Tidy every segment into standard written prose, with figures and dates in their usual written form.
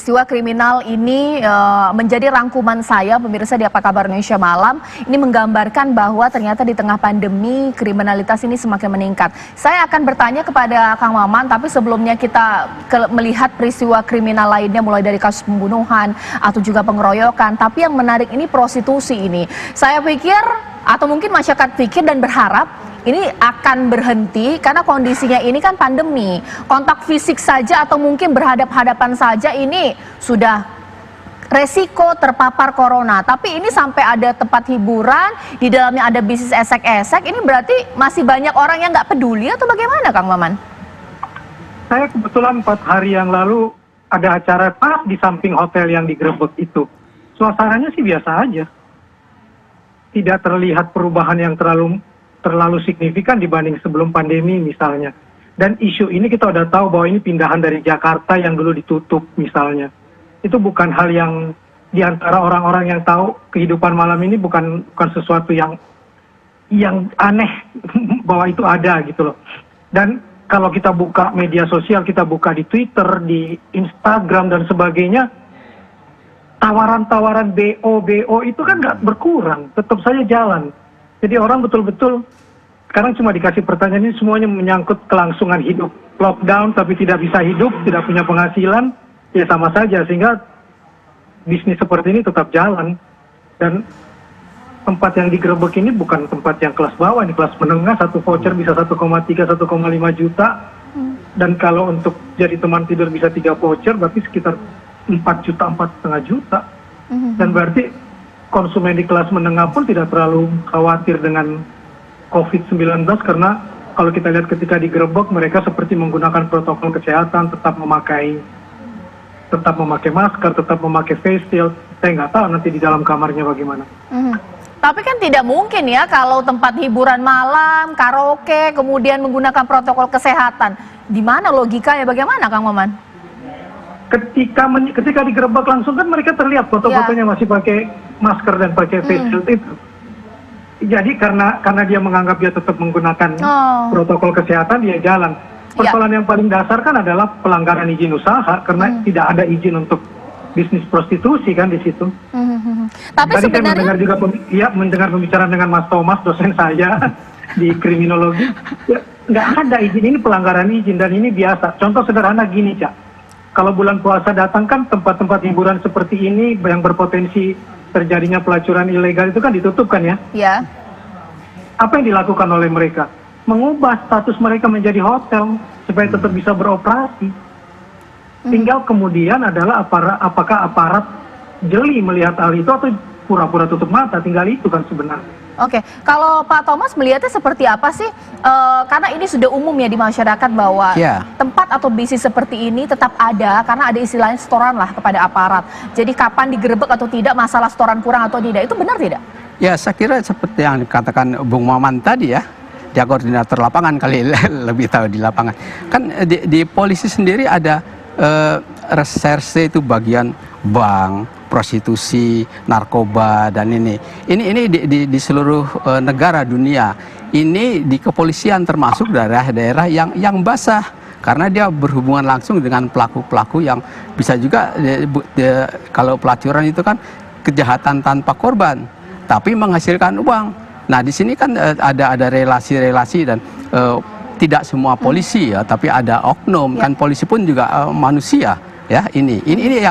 peristiwa kriminal ini menjadi rangkuman saya, pemirsa di Apa Kabar Indonesia Malam. Ini menggambarkan bahwa ternyata di tengah pandemi kriminalitas ini semakin meningkat. Saya akan bertanya kepada Kang Maman, tapi sebelumnya kita melihat peristiwa kriminal lainnya mulai dari kasus pembunuhan atau juga pengeroyokan. Tapi yang menarik ini prostitusi ini. Saya pikir atau mungkin masyarakat pikir dan berharap ini akan berhenti karena kondisinya ini kan pandemi. Kontak fisik saja atau mungkin berhadap-hadapan saja ini sudah resiko terpapar corona. Tapi ini sampai ada tempat hiburan, di dalamnya ada bisnis esek-esek, ini berarti masih banyak orang yang nggak peduli atau bagaimana, Kang Maman? Saya kebetulan 4 hari yang lalu ada acara pas di samping hotel yang digerebek itu. Suasananya sih biasa aja. Tidak terlihat perubahan yang terlalu signifikan dibanding sebelum pandemi misalnya. Dan isu ini kita udah tahu bahwa ini pindahan dari Jakarta yang dulu ditutup misalnya. Itu bukan hal yang diantara orang-orang yang tahu kehidupan malam ini bukan sesuatu yang aneh bahwa itu ada gitu loh. Dan kalau kita buka media sosial, kita buka di Twitter, di Instagram dan sebagainya, tawaran-tawaran BO itu kan nggak berkurang, tetap saja jalan. Jadi orang betul-betul sekarang cuma dikasih pertanyaan ini semuanya menyangkut kelangsungan hidup. Lockdown tapi tidak bisa hidup, tidak punya penghasilan, ya sama saja. Sehingga bisnis seperti ini tetap jalan. Dan tempat yang digerebek ini bukan tempat yang kelas bawah, ini kelas menengah, satu voucher bisa 1,3, 1,5 juta. Dan kalau untuk jadi teman tidur bisa 3 voucher, berarti sekitar 4 juta, 4,5 juta. Dan berarti konsumen di kelas menengah pun tidak terlalu khawatir dengan COVID-19 karena kalau kita lihat ketika digerebek mereka seperti menggunakan protokol kesehatan, tetap memakai masker, tetap memakai face shield. Saya nggak tahu nanti di dalam kamarnya bagaimana. Tapi kan tidak mungkin ya kalau tempat hiburan malam, karaoke, kemudian menggunakan protokol kesehatan. Di mana logikanya, bagaimana Kang Maman? Ketika digerebek langsung kan mereka terlihat foto-fotonya masih pakai masker dan pakai face shield itu. Jadi karena dia menganggap dia tetap menggunakan protokol kesehatan, dia jalan. Persoalan yang paling dasar kan adalah pelanggaran izin usaha karena tidak ada izin untuk bisnis prostitusi kan di situ. Tapi tadi sebenarnya saya mendengar pembicaraan dengan Mas Thomas, dosen saya di kriminologi. Ya, nggak ada izin, ini pelanggaran izin dan ini biasa. Contoh sederhana gini, Cak. Kalau bulan puasa datang kan tempat-tempat hiburan seperti ini yang berpotensi terjadinya pelacuran ilegal itu kan ditutup kan ya? Iya. Apa yang dilakukan oleh mereka? Mengubah status mereka menjadi hotel supaya tetap bisa beroperasi. Tinggal kemudian adalah apakah aparat jeli melihat hal itu atau pura-pura tutup mata, tinggal itu kan sebenarnya. Oke, kalau Pak Thomas melihatnya seperti apa sih? Karena ini sudah umum ya di masyarakat bahwa tempat atau bisnis seperti ini tetap ada karena ada istilahnya setoran lah kepada aparat. Jadi kapan digerebek atau tidak, masalah setoran kurang atau tidak, itu benar tidak? Ya, saya kira seperti yang dikatakan Bung Maman tadi ya, dia koordinator lapangan kali lebih tahu di lapangan. Kan di polisi sendiri ada reserse itu bagian bank, prostitusi, narkoba dan ini di seluruh negara dunia. Ini di kepolisian termasuk daerah-daerah yang basah karena dia berhubungan langsung dengan pelaku-pelaku yang bisa juga kalau pelacuran itu kan kejahatan tanpa korban tapi menghasilkan uang. Nah, di sini kan ada relasi-relasi dan tidak semua polisi ya, tapi ada oknum kan polisi pun juga manusia. Ya, ini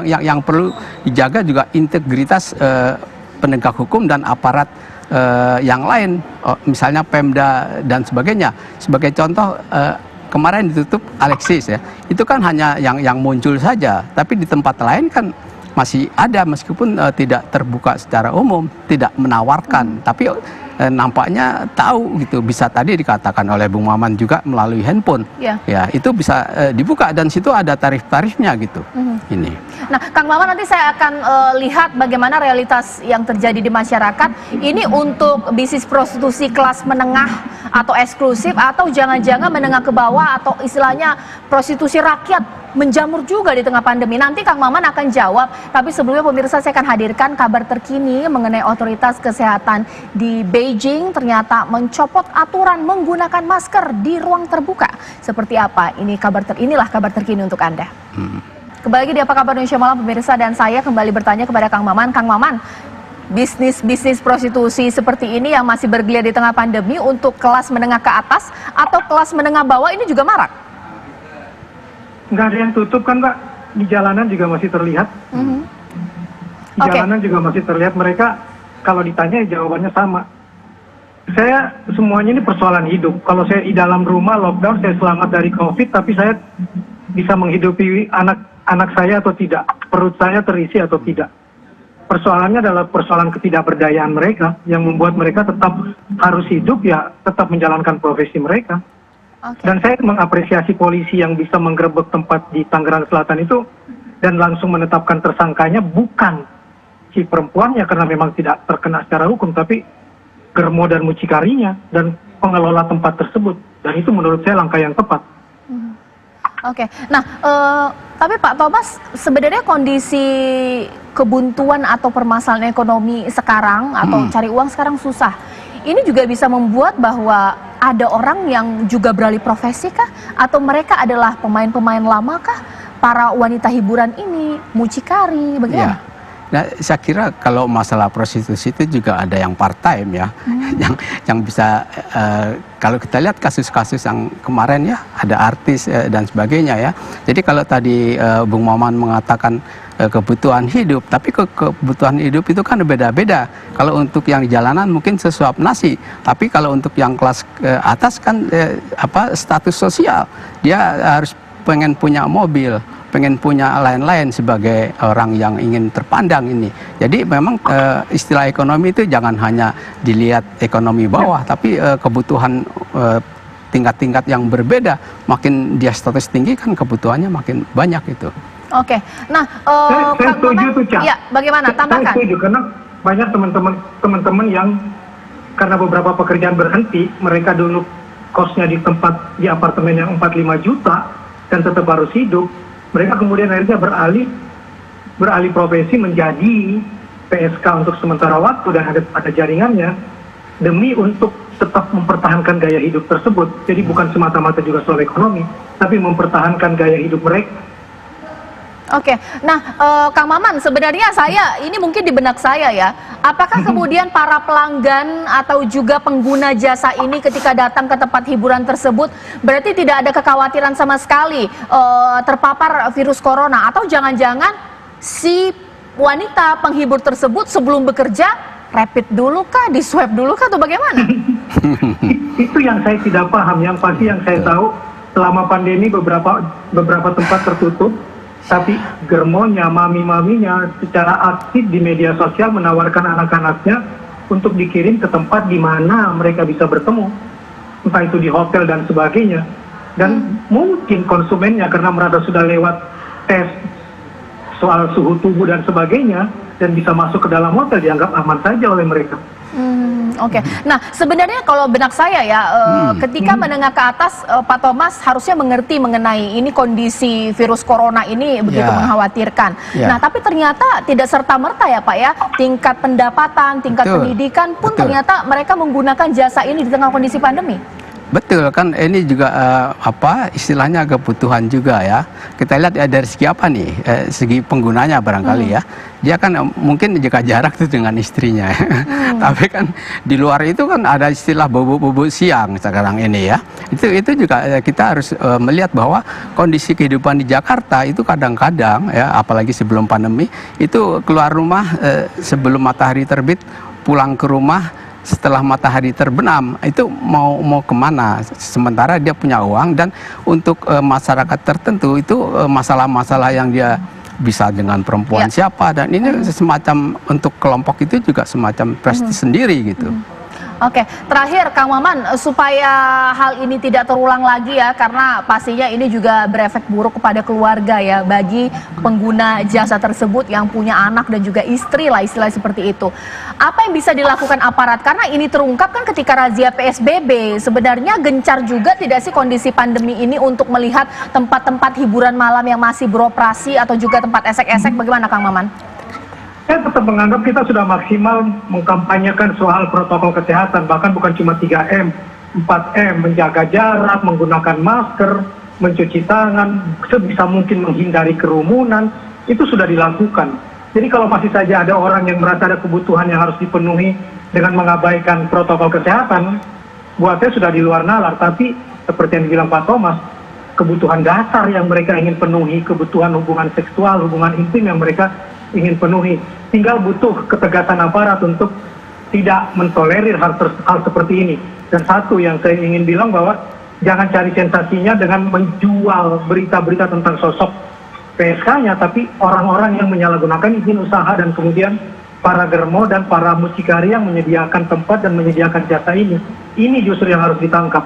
yang perlu dijaga juga integritas penegak hukum dan aparat yang lain, misalnya Pemda dan sebagainya. Sebagai contoh kemarin ditutup Alexis ya, itu kan hanya yang muncul saja, tapi di tempat lain kan masih ada meskipun tidak terbuka secara umum, tidak menawarkan, tapi nampaknya tahu gitu, bisa tadi dikatakan oleh Bung Maman juga melalui handphone, ya itu bisa dibuka dan situ ada tarif-tarifnya gitu. Ini. Nah, Kang Maman nanti saya akan lihat bagaimana realitas yang terjadi di masyarakat. Ini untuk bisnis prostitusi kelas menengah atau eksklusif atau jangan-jangan menengah ke bawah atau istilahnya prostitusi rakyat menjamur juga di tengah pandemi. Nanti Kang Maman akan jawab, tapi sebelumnya pemirsa saya akan hadirkan kabar terkini mengenai otoritas kesehatan di Beijing ternyata mencopot aturan menggunakan masker di ruang terbuka. Seperti apa? Inilah kabar terkini untuk Anda. Kembali lagi di Apa Kabar Indonesia Malam pemirsa, dan saya kembali bertanya kepada Kang Maman. Kang Maman, bisnis prostitusi seperti ini yang masih bergeliat di tengah pandemi untuk kelas menengah ke atas atau kelas menengah bawah ini juga marak? Nggak ada yang tutup kan, Pak. Di jalanan juga masih terlihat. Di jalanan juga masih terlihat. Mereka kalau ditanya jawabannya sama. Saya semuanya ini persoalan hidup. Kalau saya di dalam rumah lockdown, saya selamat dari COVID, tapi saya bisa menghidupi anak saya atau tidak, perut saya terisi atau tidak. Persoalannya adalah persoalan ketidakberdayaan mereka yang membuat mereka tetap harus hidup, ya tetap menjalankan profesi mereka. Dan saya mengapresiasi polisi yang bisa menggerebek tempat di Tangerang Selatan itu dan langsung menetapkan tersangkanya, bukan si perempuannya karena memang tidak terkena secara hukum, tapi germo dan mucikarinya dan pengelola tempat tersebut. Dan itu menurut saya langkah yang tepat. Oke, nah tapi Pak Thomas, sebenarnya kondisi kebuntuan atau permasalahan ekonomi sekarang atau cari uang sekarang susah. Ini juga bisa membuat bahwa ada orang yang juga beralih profesi kah? Atau mereka adalah pemain-pemain lama kah? Para wanita hiburan ini, mucikari, bagaimana? Ya. Nah, saya kira kalau masalah prostitusi itu juga ada yang part time ya, yang bisa kalau kita lihat kasus-kasus yang kemarin ya, ada artis dan sebagainya ya. Jadi kalau tadi Bung Maman mengatakan kebutuhan hidup, tapi kebutuhan hidup itu kan beda-beda. Kalau untuk yang di jalanan mungkin sesuap nasi, tapi kalau untuk yang kelas atas kan status sosial, dia harus pengen punya mobil, pengen punya lain-lain sebagai orang yang ingin terpandang ini. Jadi memang istilah ekonomi itu jangan hanya dilihat ekonomi bawah, tapi kebutuhan tingkat-tingkat yang berbeda. Makin dia status tinggi kan kebutuhannya makin banyak itu. Oke, nah saya setuju tuh, Cak. Ya, bagaimana? Tambahkan. Saya setuju karena banyak teman-teman yang karena beberapa pekerjaan berhenti, mereka dulu kosnya di apartemen yang 4-5 juta dan tetap harus hidup. Mereka kemudian akhirnya beralih profesi menjadi PSK untuk sementara waktu dan ada jaringannya demi untuk tetap mempertahankan gaya hidup tersebut. Jadi bukan semata-mata juga soal ekonomi, tapi mempertahankan gaya hidup mereka. Oke, nah Kang Maman, sebenarnya ini mungkin di benak saya ya, apakah kemudian para pelanggan atau juga pengguna jasa ini ketika datang ke tempat hiburan tersebut berarti tidak ada kekhawatiran sama sekali terpapar virus corona, atau jangan-jangan si wanita penghibur tersebut sebelum bekerja rapid dulu kah, di swab dulu kah, atau bagaimana? Itu yang saya tidak paham. Yang pasti yang saya tahu selama pandemi beberapa tempat tertutup, tapi germonya, mami-maminya secara aktif di media sosial menawarkan anak-anaknya untuk dikirim ke tempat di mana mereka bisa bertemu, entah itu di hotel dan sebagainya. Dan mungkin konsumennya karena merasa sudah lewat tes soal suhu tubuh dan sebagainya dan bisa masuk ke dalam hotel, dianggap aman saja oleh mereka. Oke. Nah, sebenarnya kalau benak saya ya, ketika menengah ke atas, Pak Thomas harusnya mengerti mengenai ini kondisi virus corona ini begitu mengkhawatirkan. Nah, tapi ternyata tidak serta-merta ya Pak ya, tingkat pendapatan, tingkat pendidikan pun ternyata mereka menggunakan jasa ini di tengah kondisi pandemi. Betul kan, ini juga istilahnya kebutuhan juga ya. Kita lihat ya dari segi apa nih, segi penggunanya barangkali ya. Dia kan mungkin jaga jarak tuh dengan istrinya. Tapi kan di luar itu kan ada istilah bobo-bobo siang sekarang ini ya. Itu juga kita harus melihat bahwa kondisi kehidupan di Jakarta itu kadang-kadang ya, apalagi sebelum pandemi, itu keluar rumah sebelum matahari terbit, pulang ke rumah setelah matahari terbenam, itu mau kemana? Sementara dia punya uang, dan untuk masyarakat tertentu itu masalah-masalah yang dia bisa dengan perempuan siapa, dan ini semacam untuk kelompok itu juga semacam prestis sendiri gitu. Oke, terakhir Kang Maman, supaya hal ini tidak terulang lagi ya, karena pastinya ini juga berefek buruk kepada keluarga ya, bagi pengguna jasa tersebut yang punya anak dan juga istri lah, istilah seperti itu. Apa yang bisa dilakukan aparat? Karena ini terungkap kan ketika razia PSBB, sebenarnya gencar juga tidak sih kondisi pandemi ini untuk melihat tempat-tempat hiburan malam yang masih beroperasi atau juga tempat esek-esek, bagaimana Kang Maman? Saya tetap menganggap kita sudah maksimal mengkampanyekan soal protokol kesehatan, bahkan bukan cuma 3M, 4M, menjaga jarak, menggunakan masker, mencuci tangan, sebisa mungkin menghindari kerumunan, itu sudah dilakukan. Jadi kalau masih saja ada orang yang merasa ada kebutuhan yang harus dipenuhi dengan mengabaikan protokol kesehatan, buat saya sudah di luar nalar. Tapi seperti yang dibilang Pak Thomas, kebutuhan dasar yang mereka ingin penuhi, kebutuhan hubungan seksual, hubungan intim yang mereka ingin penuhi, tinggal butuh ketegasan aparat untuk tidak mentolerir hal seperti ini. Dan satu yang saya ingin bilang bahwa jangan cari sensasinya dengan menjual berita-berita tentang sosok PSK-nya, tapi orang-orang yang menyalahgunakan izin usaha dan kemudian para germo dan para mucikari yang menyediakan tempat dan menyediakan jasa ini. Ini justru yang harus ditangkap.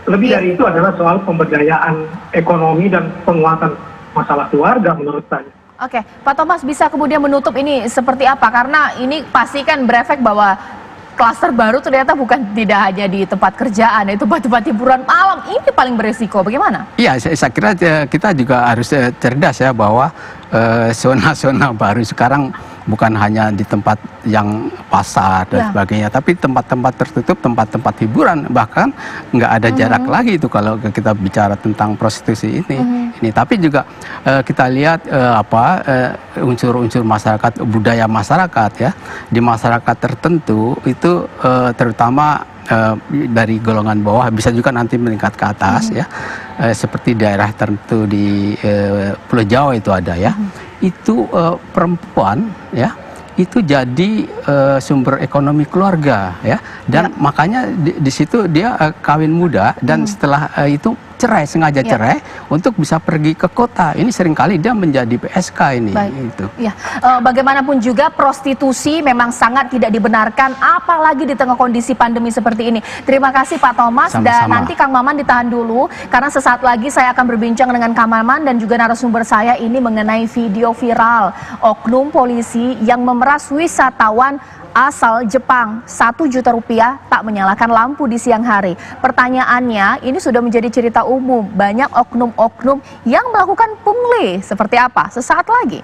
Lebih dari itu adalah soal pemberdayaan ekonomi dan penguatan masalah keluarga menurut saya. Oke, Pak Thomas bisa kemudian menutup ini seperti apa? Karena ini pasti kan berefek bahwa klaster baru ternyata bukan tidak hanya di tempat kerjaan, itu tempat-tempat hiburan malam, ini paling beresiko. Bagaimana? Iya, saya kira kita juga harus cerdas ya bahwa zona-zona baru sekarang bukan hanya di tempat yang pasar dan sebagainya, tapi tempat-tempat tertutup, tempat-tempat hiburan, bahkan nggak ada jarak lagi itu kalau kita bicara tentang prostitusi ini. Tapi juga kita lihat unsur-unsur masyarakat, budaya masyarakat ya, di masyarakat tertentu itu terutama dari golongan bawah bisa juga nanti meningkat ke atas ya, seperti daerah tertentu di Pulau Jawa itu ada ya, itu perempuan ya itu jadi sumber ekonomi keluarga ya, dan makanya di situ dia kawin muda dan setelah itu cerai, sengaja cerai untuk bisa pergi ke kota. Ini seringkali dia menjadi PSK ini. Itu. Ya, bagaimanapun juga prostitusi memang sangat tidak dibenarkan, apalagi di tengah kondisi pandemi seperti ini. Terima kasih Pak Thomas. Dan nanti Kang Maman ditahan dulu karena sesaat lagi saya akan berbincang dengan Kang Maman dan juga narasumber saya ini mengenai video viral oknum polisi yang memeras wisatawan asal Jepang. 1 juta rupiah tak menyalakan lampu di siang hari. Pertanyaannya, ini sudah menjadi cerita umum. Banyak oknum-oknum yang melakukan pungli. Seperti apa? Sesaat lagi.